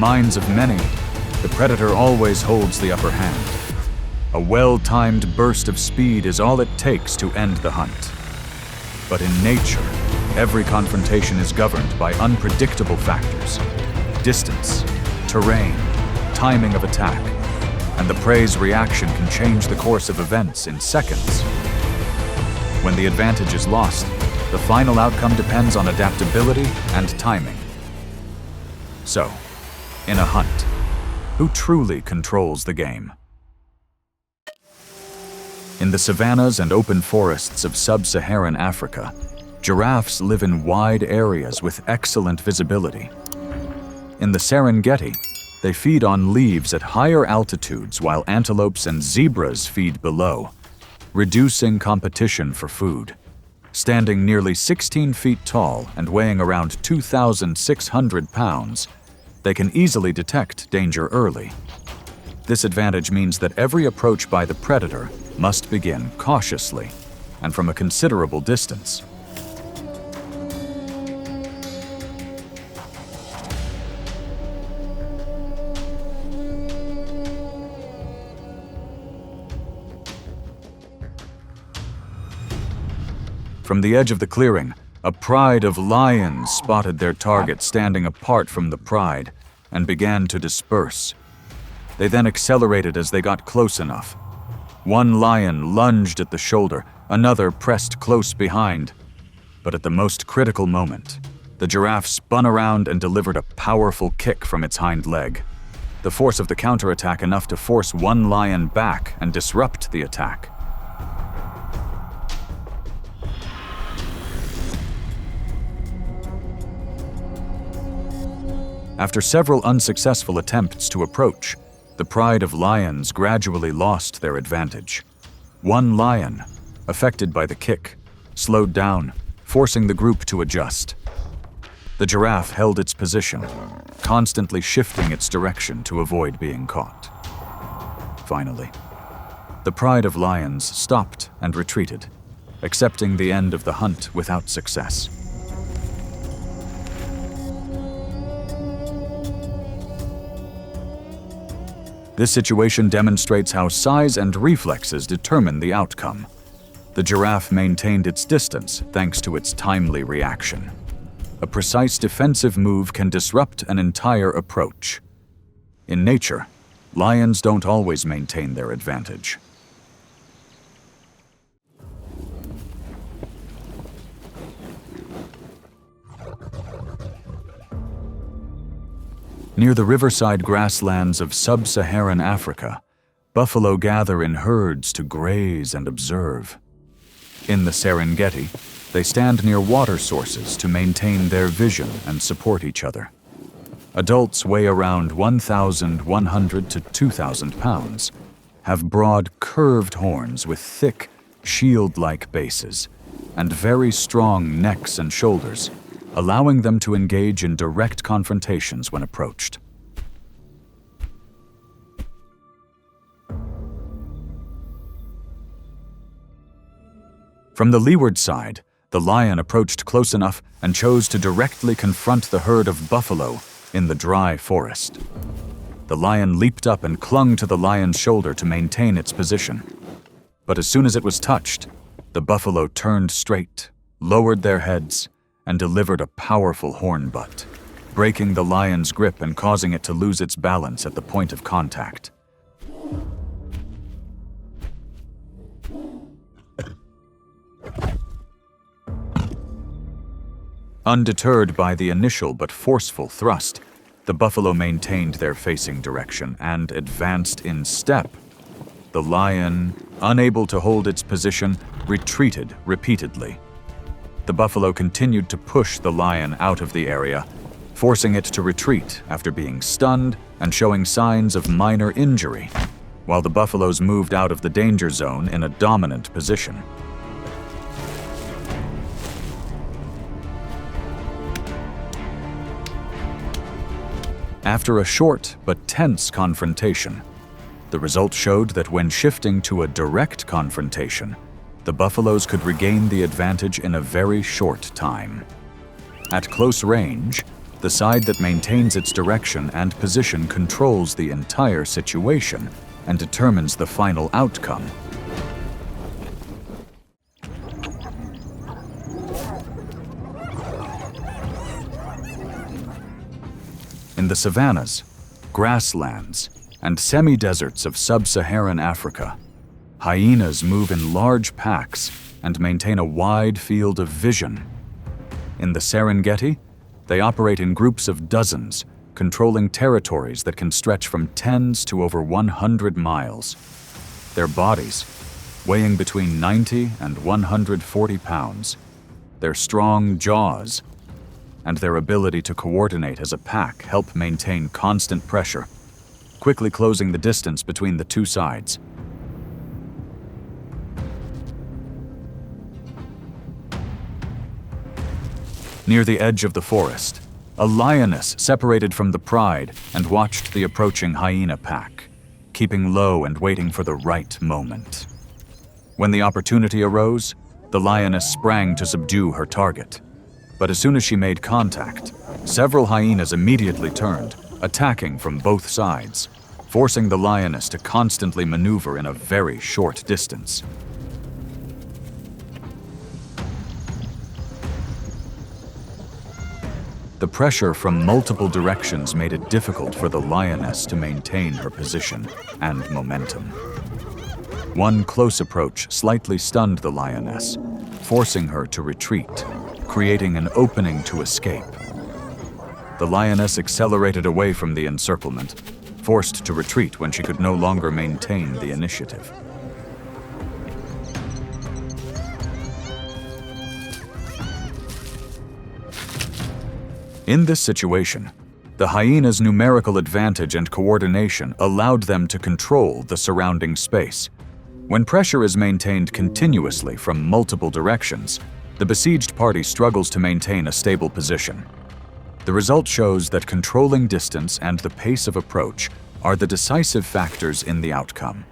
minds of many, the predator always holds the upper hand. A well-timed burst of speed is all it takes to end the hunt. But in nature, every confrontation is governed by unpredictable factors: distance, terrain, timing of attack, and the prey's reaction can change the course of events in seconds. When the advantage is lost, the final outcome depends on adaptability and timing. So, in a hunt, who truly controls the game? In the savannas and open forests of sub-Saharan Africa, giraffes live in wide areas with excellent visibility. In the Serengeti, they feed on leaves at higher altitudes while antelopes and zebras feed below, reducing competition for food. Standing nearly 16 feet tall and weighing around 2,600 pounds, they can easily detect danger early. This advantage means that every approach by the predator must begin cautiously and from a considerable distance. From the edge of the clearing, a pride of lions spotted their target standing apart from the pride and began to disperse. They then accelerated as they got close enough. One lion lunged at the shoulder, another pressed close behind. But at the most critical moment, the giraffe spun around and delivered a powerful kick from its hind leg. The force of the counterattack enough to force one lion back and disrupt the attack. After several unsuccessful attempts to approach, the pride of lions gradually lost their advantage. One lion, affected by the kick, slowed down, forcing the group to adjust. The giraffe held its position, constantly shifting its direction to avoid being caught. Finally, the pride of lions stopped and retreated, accepting the end of the hunt without success. This situation demonstrates how size and reflexes determine the outcome. The giraffe maintained its distance thanks to its timely reaction. A precise defensive move can disrupt an entire approach. In nature, lions don't always maintain their advantage. Near the riverside grasslands of sub-Saharan Africa, buffalo gather in herds to graze and observe. In the Serengeti, they stand near water sources to maintain their vision and support each other. Adults weigh around 1,100 to 2,000 pounds, have broad, curved horns with thick, shield-like bases, and very strong necks and shoulders, allowing them to engage in direct confrontations when approached. From the leeward side, the lion approached close enough and chose to directly confront the herd of buffalo in the dry forest. The lion leaped up and clung to the lion's shoulder to maintain its position. But as soon as it was touched, the buffalo turned straight, lowered their heads, and delivered a powerful horn butt, breaking the lion's grip and causing it to lose its balance at the point of contact. Undeterred by the initial but forceful thrust, the buffalo maintained their facing direction and advanced in step. The lion, unable to hold its position, retreated repeatedly. The buffalo continued to push the lion out of the area, forcing it to retreat after being stunned and showing signs of minor injury, while the buffaloes moved out of the danger zone in a dominant position. After a short but tense confrontation, the result showed that when shifting to a direct confrontation, the buffaloes could regain the advantage in a very short time. At close range, The side that maintains its direction and position controls the entire situation and determines the final outcome. In the savannas, grasslands, and semi-deserts of sub-Saharan Africa, hyenas move in large packs and maintain a wide field of vision. In the Serengeti, they operate in groups of dozens, controlling territories that can stretch from tens to over 100 miles. Their bodies, weighing between 90 and 140 pounds, their strong jaws, and their ability to coordinate as a pack help maintain constant pressure, quickly closing the distance between the two sides. Near the edge of the forest, a lioness separated from the pride and watched the approaching hyena pack, keeping low and waiting for the right moment. When the opportunity arose, the lioness sprang to subdue her target. But as soon as she made contact, several hyenas immediately turned, attacking from both sides, forcing the lioness to constantly maneuver in a very short distance. The pressure from multiple directions made it difficult for the lioness to maintain her position and momentum. One close approach slightly stunned the lioness, forcing her to retreat, creating an opening to escape. The lioness accelerated away from the encirclement, forced to retreat when she could no longer maintain the initiative. In this situation, the hyena's numerical advantage and coordination allowed them to control the surrounding space. When pressure is maintained continuously from multiple directions, the besieged party struggles to maintain a stable position. The result shows that controlling distance and the pace of approach are the decisive factors in the outcome.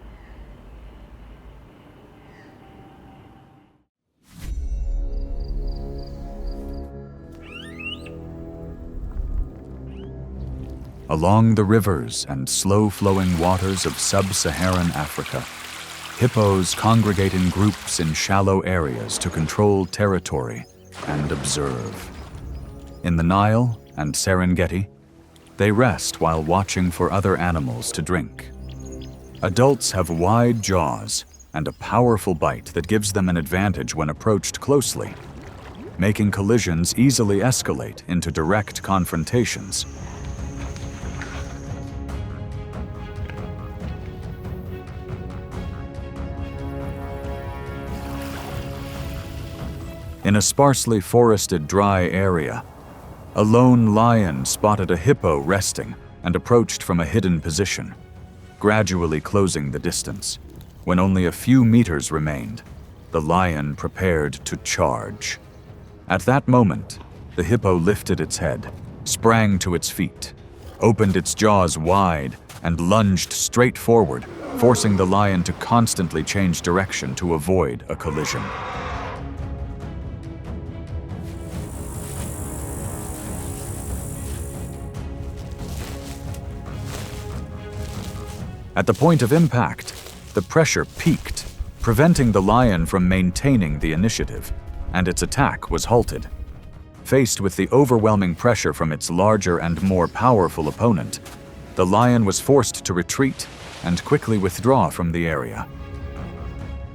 Along the rivers and slow-flowing waters of sub-Saharan Africa, hippos congregate in groups in shallow areas to control territory and observe. In the Nile and Serengeti, they rest while watching for other animals to drink. Adults have wide jaws and a powerful bite that gives them an advantage when approached closely, making collisions easily escalate into direct confrontations. In a sparsely forested, dry area, a lone lion spotted a hippo resting and approached from a hidden position, gradually closing the distance. When only a few meters remained, the lion prepared to charge. At that moment, the hippo lifted its head, sprang to its feet, opened its jaws wide, and lunged straight forward, forcing the lion to constantly change direction to avoid a collision. At the point of impact, the pressure peaked, preventing the lion from maintaining the initiative, and its attack was halted. Faced with the overwhelming pressure from its larger and more powerful opponent, the lion was forced to retreat and quickly withdraw from the area.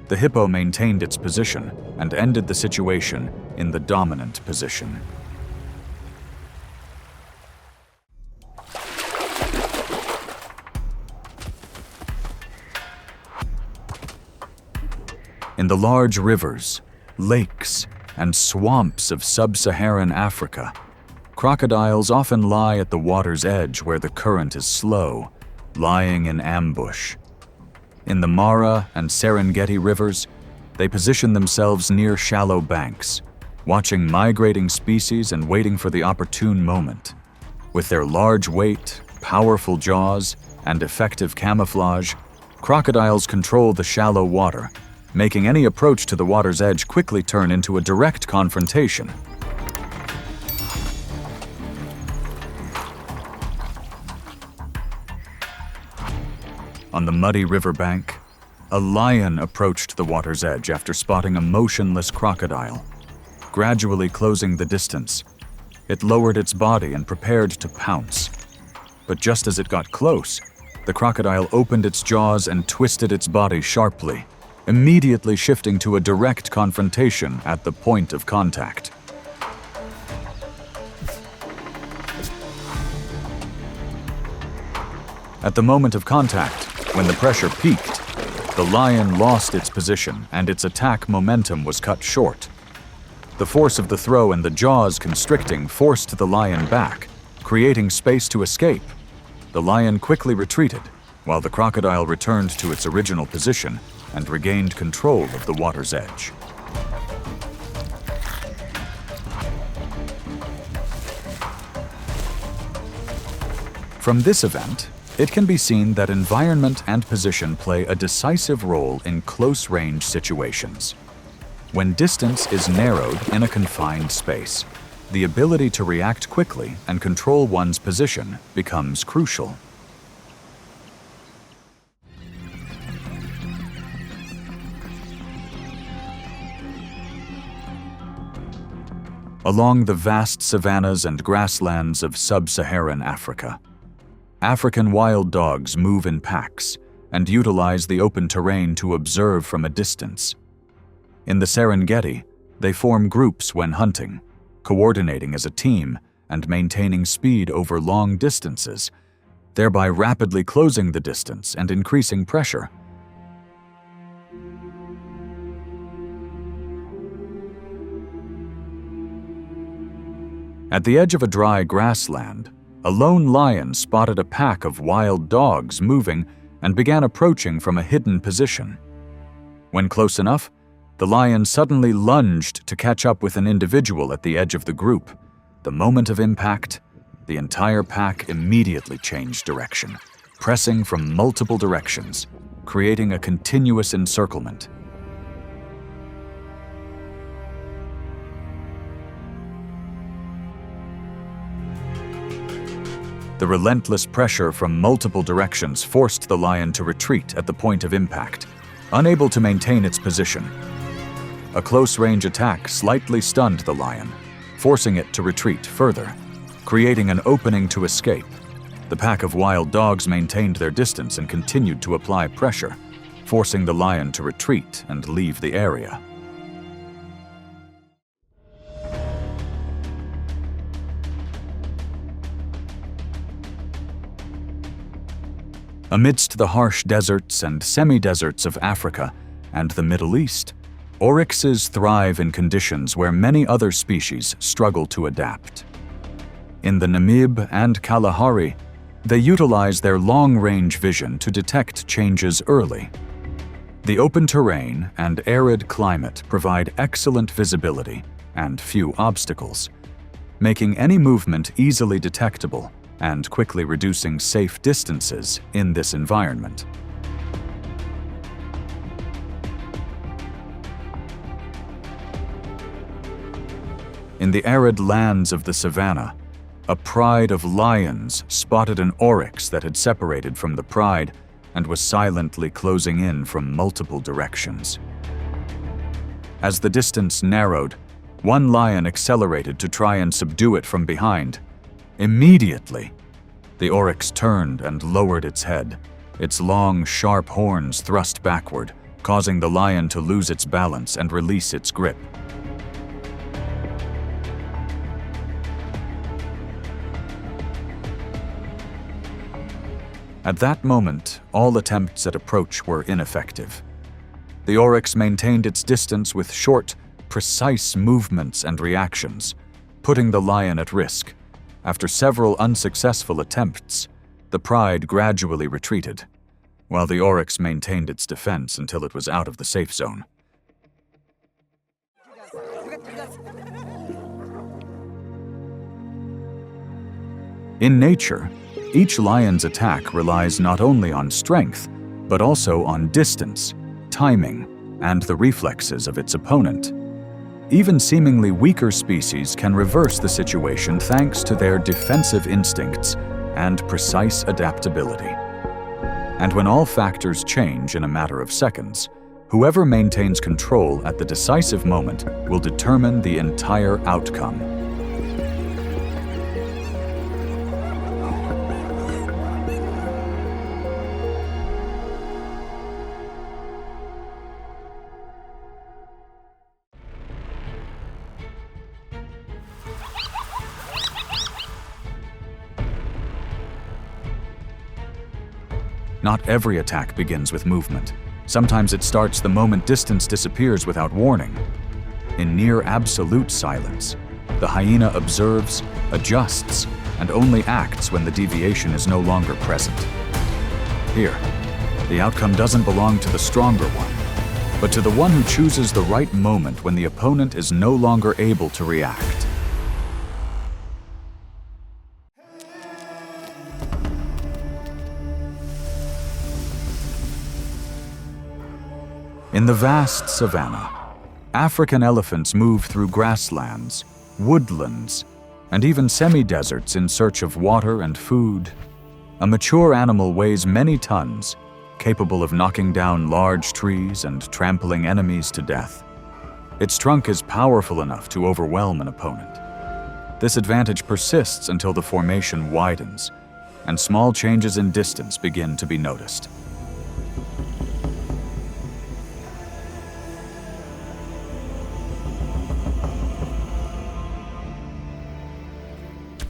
The hippo maintained its position and ended the situation in the dominant position. In the large rivers, lakes, and swamps of sub-Saharan Africa, crocodiles often lie at the water's edge where the current is slow, lying in ambush. In the Mara and Serengeti rivers, they position themselves near shallow banks, watching migrating species and waiting for the opportune moment. With their large weight, powerful jaws, and effective camouflage, crocodiles control the shallow water, making any approach to the water's edge quickly turn into a direct confrontation. On the muddy riverbank, a lion approached the water's edge after spotting a motionless crocodile. Gradually closing the distance, it lowered its body and prepared to pounce. But just as it got close, the crocodile opened its jaws and twisted its body sharply, immediately shifting to a direct confrontation at the point of contact. At the moment of contact, when the pressure peaked, the lion lost its position and its attack momentum was cut short. The force of the throw and the jaws constricting forced the lion back, creating space to escape. The lion quickly retreated, while the crocodile returned to its original position and regained control of the water's edge. From this event, it can be seen that environment and position play a decisive role in close-range situations. When distance is narrowed in a confined space, the ability to react quickly and control one's position becomes crucial. Along the vast savannas and grasslands of sub-Saharan Africa, African wild dogs move in packs and utilize the open terrain to observe from a distance. In the Serengeti, they form groups when hunting, coordinating as a team and maintaining speed over long distances, thereby rapidly closing the distance and increasing pressure. At the edge of a dry grassland, a lone lion spotted a pack of wild dogs moving and began approaching from a hidden position. When close enough, the lion suddenly lunged to catch up with an individual at the edge of the group. The moment of impact, the entire pack immediately changed direction, pressing from multiple directions, creating a continuous encirclement. The relentless pressure from multiple directions forced the lion to retreat at the point of impact, unable to maintain its position. A close-range attack slightly stunned the lion, forcing it to retreat further, creating an opening to escape. The pack of wild dogs maintained their distance and continued to apply pressure, forcing the lion to retreat and leave the area. Amidst the harsh deserts and semi-deserts of Africa and the Middle East, oryxes thrive in conditions where many other species struggle to adapt. In the Namib and Kalahari, they utilize their long-range vision to detect changes early. The open terrain and arid climate provide excellent visibility and few obstacles, making any movement easily detectable and quickly reducing safe distances in this environment. In the arid lands of the savanna, a pride of lions spotted an oryx that had separated from the pride and was silently closing in from multiple directions. As the distance narrowed, one lion accelerated to try and subdue it from behind. Immediately, the oryx turned and lowered its head, its long, sharp horns thrust backward, causing the lion to lose its balance and release its grip. At that moment, all attempts at approach were ineffective. The oryx maintained its distance with short, precise movements and reactions, putting the lion at risk. After several unsuccessful attempts, the pride gradually retreated, while the oryx maintained its defense until it was out of the safe zone. In nature, each lion's attack relies not only on strength, but also on distance, timing, and the reflexes of its opponent. Even seemingly weaker species can reverse the situation thanks to their defensive instincts and precise adaptability. And when all factors change in a matter of seconds, whoever maintains control at the decisive moment will determine the entire outcome. Not every attack begins with movement. Sometimes it starts the moment distance disappears without warning. In near absolute silence, the hyena observes, adjusts, and only acts when the deviation is no longer present. Here, the outcome doesn't belong to the stronger one, but to the one who chooses the right moment when the opponent is no longer able to react. In the vast savanna, African elephants move through grasslands, woodlands, and even semi-deserts in search of water and food. A mature animal weighs many tons, capable of knocking down large trees and trampling enemies to death. Its trunk is powerful enough to overwhelm an opponent. This advantage persists until the formation widens, and small changes in distance begin to be noticed.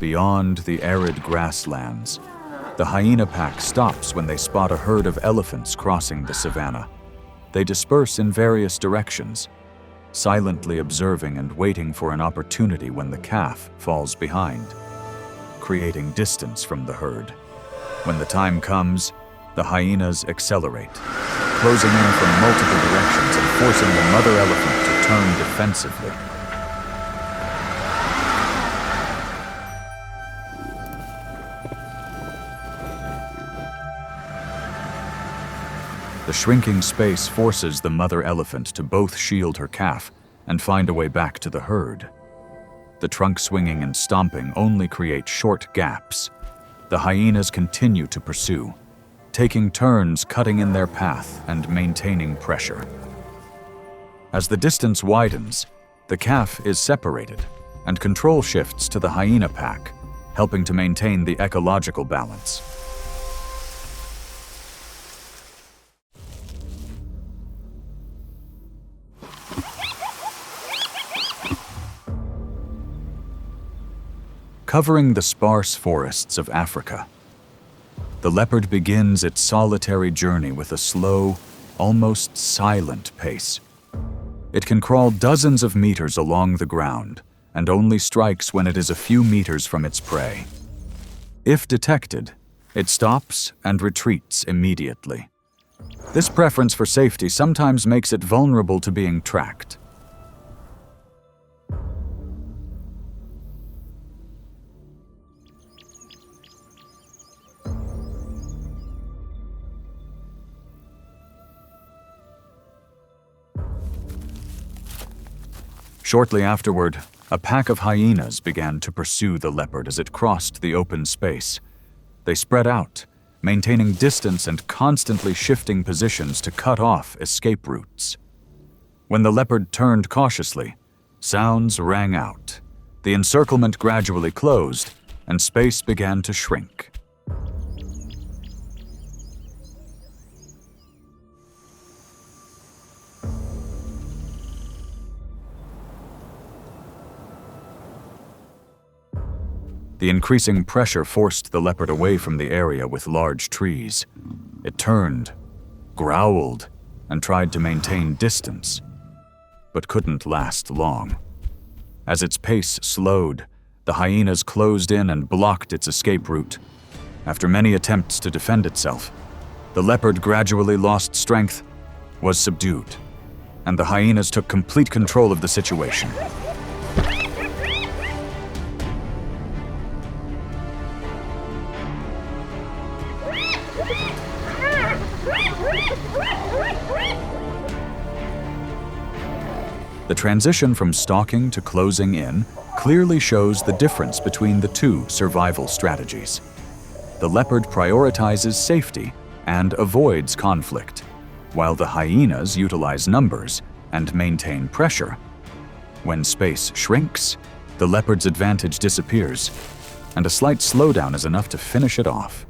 Beyond the arid grasslands, the hyena pack stops when they spot a herd of elephants crossing the savanna. They disperse in various directions, silently observing and waiting for an opportunity when the calf falls behind, creating distance from the herd. When the time comes, the hyenas accelerate, closing in from multiple directions and forcing the mother elephant to turn defensively. The shrinking space forces the mother elephant to both shield her calf and find a way back to the herd. The trunk swinging and stomping only create short gaps. The hyenas continue to pursue, taking turns cutting in their path and maintaining pressure. As the distance widens, the calf is separated, and control shifts to the hyena pack, helping to maintain the ecological balance. Covering the sparse forests of Africa, the leopard begins its solitary journey with a slow, almost silent pace. It can crawl dozens of meters along the ground and only strikes when it is a few meters from its prey. If detected, it stops and retreats immediately. This preference for safety sometimes makes it vulnerable to being tracked. Shortly afterward, a pack of hyenas began to pursue the leopard as it crossed the open space. They spread out, maintaining distance and constantly shifting positions to cut off escape routes. When the leopard turned cautiously, sounds rang out. The encirclement gradually closed, and space began to shrink. The increasing pressure forced the leopard away from the area with large trees. It turned, growled, and tried to maintain distance, but couldn't last long. As its pace slowed, the hyenas closed in and blocked its escape route. After many attempts to defend itself, the leopard gradually lost strength, was subdued, and the hyenas took complete control of the situation. The transition from stalking to closing in clearly shows the difference between the two survival strategies. The leopard prioritizes safety, and avoids conflict, while the hyenas utilize numbers and maintain pressure. When space shrinks, the leopard's advantage disappears, and a slight slowdown is enough to finish it off.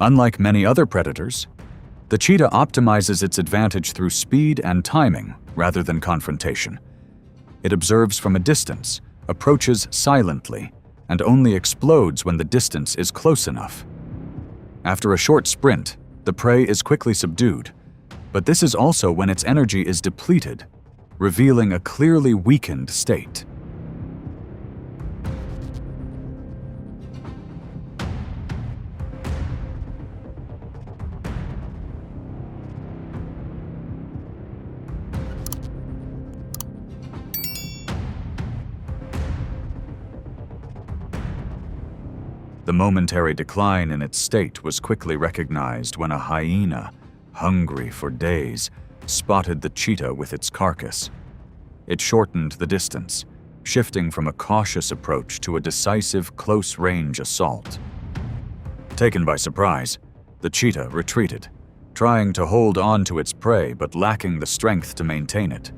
Unlike many other predators, the cheetah optimizes its advantage through speed and timing rather than confrontation. It observes from a distance, approaches silently, and only explodes when the distance is close enough. After a short sprint, the prey is quickly subdued, but this is also when its energy is depleted, revealing a clearly weakened state. The momentary decline in its state was quickly recognized when a hyena, hungry for days, spotted the cheetah with its carcass. It shortened the distance, shifting from a cautious approach to a decisive close-range assault. Taken by surprise, the cheetah retreated, trying to hold on to its prey but lacking the strength to maintain it.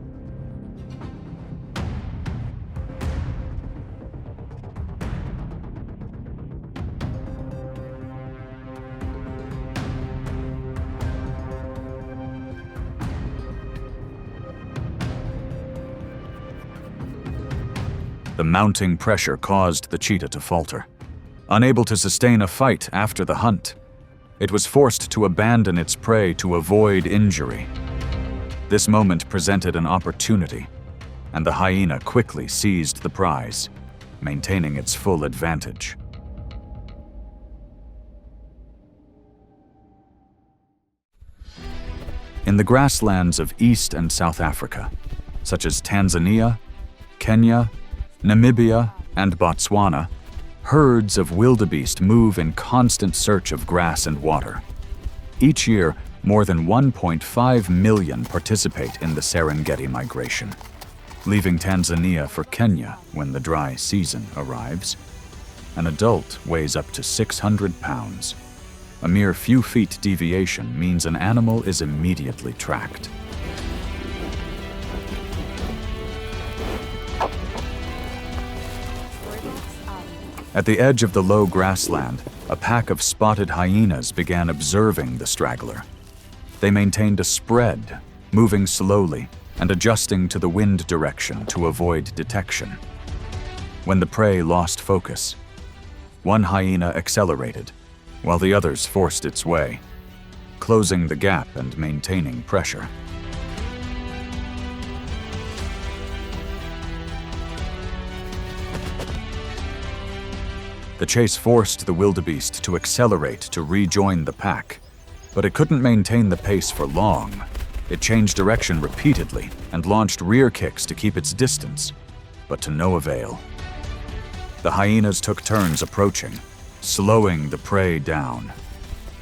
The mounting pressure caused the cheetah to falter. Unable to sustain a fight after the hunt, it was forced to abandon its prey to avoid injury. This moment presented an opportunity, and the hyena quickly seized the prize, maintaining its full advantage. In the grasslands of East and South Africa, such as Tanzania, Kenya, Namibia, and Botswana, herds of wildebeest move in constant search of grass and water. Each year, more than 1.5 million participate in the Serengeti migration, leaving Tanzania for Kenya when the dry season arrives. An adult weighs up to 600 pounds. A mere few feet deviation means an animal is immediately tracked. At the edge of the low grassland, a pack of spotted hyenas began observing the straggler. They maintained a spread, moving slowly and adjusting to the wind direction to avoid detection. When the prey lost focus, one hyena accelerated, while the others forced its way, closing the gap and maintaining pressure. The chase forced the wildebeest to accelerate to rejoin the pack, but it couldn't maintain the pace for long. It changed direction repeatedly and launched rear kicks to keep its distance, but to no avail. The hyenas took turns approaching, slowing the prey down.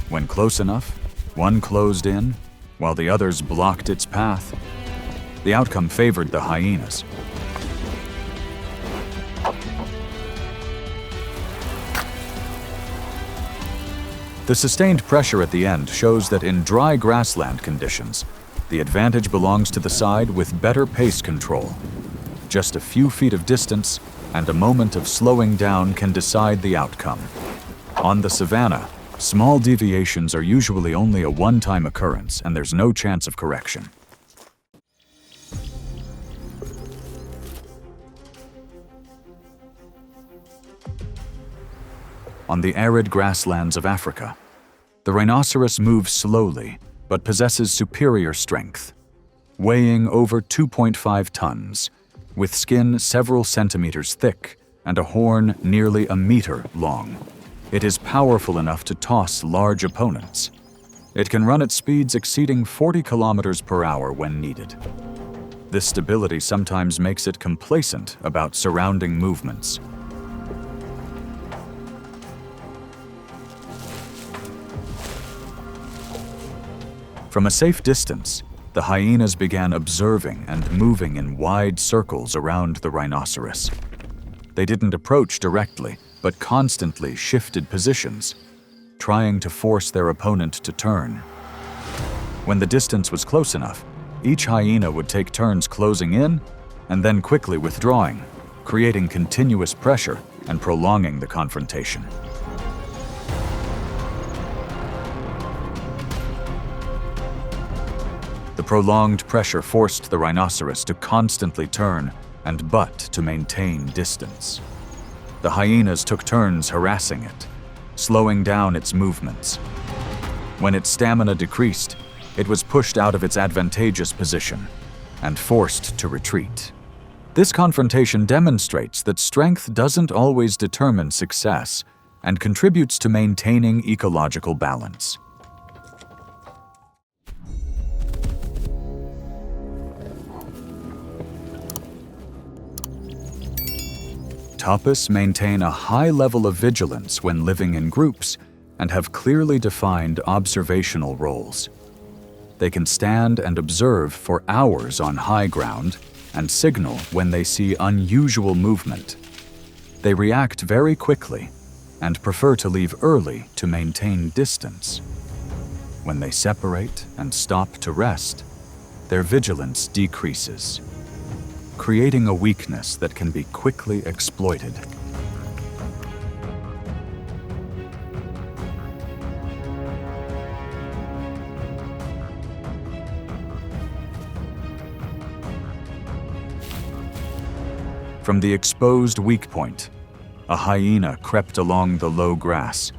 When close enough, one closed in, while the others blocked its path. The outcome favored the hyenas. The sustained pressure at the end shows that in dry grassland conditions, the advantage belongs to the side with better pace control. Just a few feet of distance and a moment of slowing down can decide the outcome. On the savanna, small deviations are usually only a one-time occurrence and there's no chance of correction. On the arid grasslands of Africa, the rhinoceros moves slowly but possesses superior strength. Weighing over 2.5 tons, with skin several centimeters thick and a horn nearly a meter long, it is powerful enough to toss large opponents. It can run at speeds exceeding 40 kilometers per hour when needed. This stability sometimes makes it complacent about surrounding movements. From a safe distance, The hyenas began observing and moving in wide circles around the rhinoceros. They didn't approach directly, but constantly shifted positions, trying to force their opponent to turn. When the distance was close enough, each hyena would take turns closing in and then quickly withdrawing, creating continuous pressure and prolonging the confrontation. The prolonged pressure forced the rhinoceros to constantly turn and butt to maintain distance. The hyenas took turns harassing it, slowing down its movements. When its stamina decreased, it was pushed out of its advantageous position and forced to retreat. This confrontation demonstrates that strength doesn't always determine success and contributes to maintaining ecological balance. Topis maintain a high level of vigilance when living in groups and have clearly defined observational roles. They can stand and observe for hours on high ground and signal when they see unusual movement. They react very quickly and prefer to leave early to maintain distance. When they separate and stop to rest, their vigilance decreases, creating a weakness that can be quickly exploited. From the exposed weak point, a hyena crept along the low grass,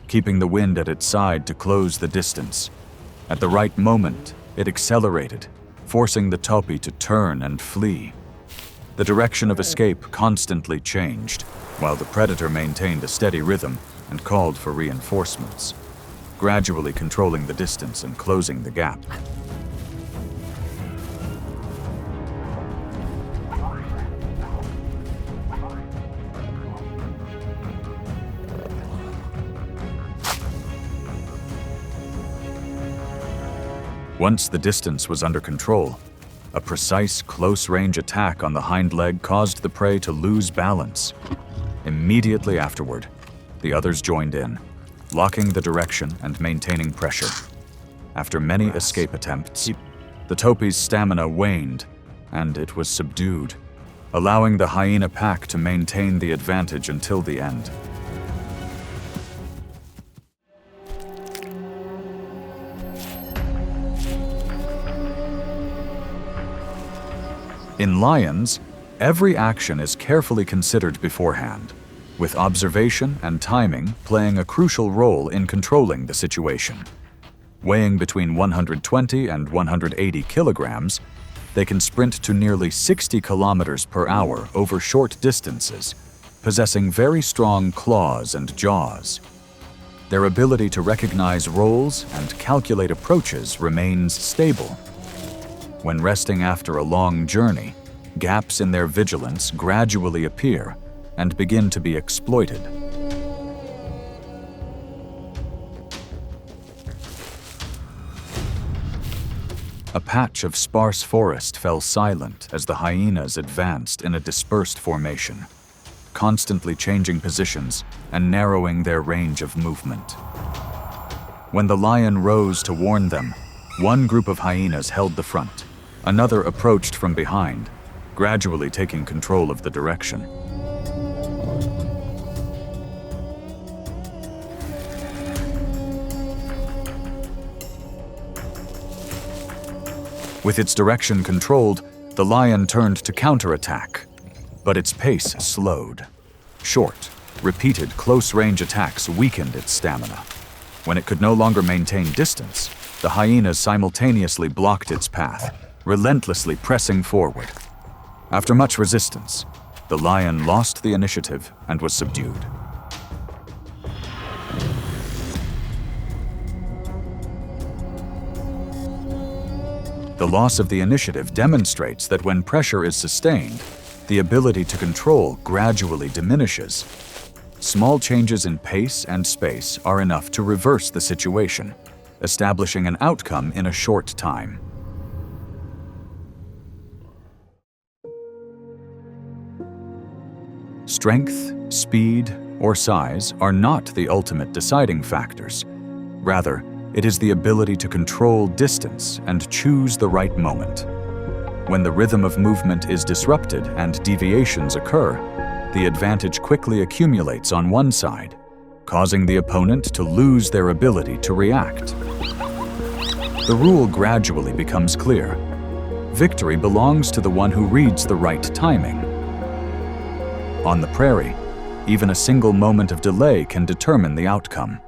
keeping the wind at its side to close the distance. At the right moment, it accelerated, forcing the Topi to turn and flee. The direction of escape constantly changed, while the predator maintained a steady rhythm and called for reinforcements, gradually controlling the distance and closing the gap. Once the distance was under control, a precise close-range attack on the hind leg caused the prey to lose balance. Immediately afterward, the others joined in, locking the direction and maintaining pressure. After many escape attempts, the Topi's stamina waned, and it was subdued, allowing the hyena pack to maintain the advantage until the end. In lions, every action is carefully considered beforehand, with observation and timing playing a crucial role in controlling the situation. Weighing between 120 and 180 kilograms, they can sprint to nearly 60 kilometers per hour over short distances, possessing very strong claws and jaws. Their ability to recognize roles and calculate approaches remains stable. When resting after a long journey, gaps in their vigilance gradually appear and begin to be exploited. A patch of sparse forest fell silent as the hyenas advanced in a dispersed formation, constantly changing positions and narrowing their range of movement. When the lion rose to warn them, one group of hyenas held the front. Another approached from behind, gradually taking control of the direction. With its direction controlled, the lion turned to counterattack, but its pace slowed. Short, repeated close-range attacks weakened its stamina. When it could no longer maintain distance, the hyenas simultaneously blocked its path, relentlessly pressing forward. After much resistance, the lion lost the initiative and was subdued. The loss of the initiative demonstrates that when pressure is sustained, the ability to control gradually diminishes. Small changes in pace and space are enough to reverse the situation, establishing an outcome in a short time. Strength, speed, or size are not the ultimate deciding factors. Rather, it is the ability to control distance and choose the right moment. When the rhythm of movement is disrupted and deviations occur, the advantage quickly accumulates on one side, causing the opponent to lose their ability to react. The rule gradually becomes clear. Victory belongs to the one who reads the right timing. On the prairie, even a single moment of delay can determine the outcome.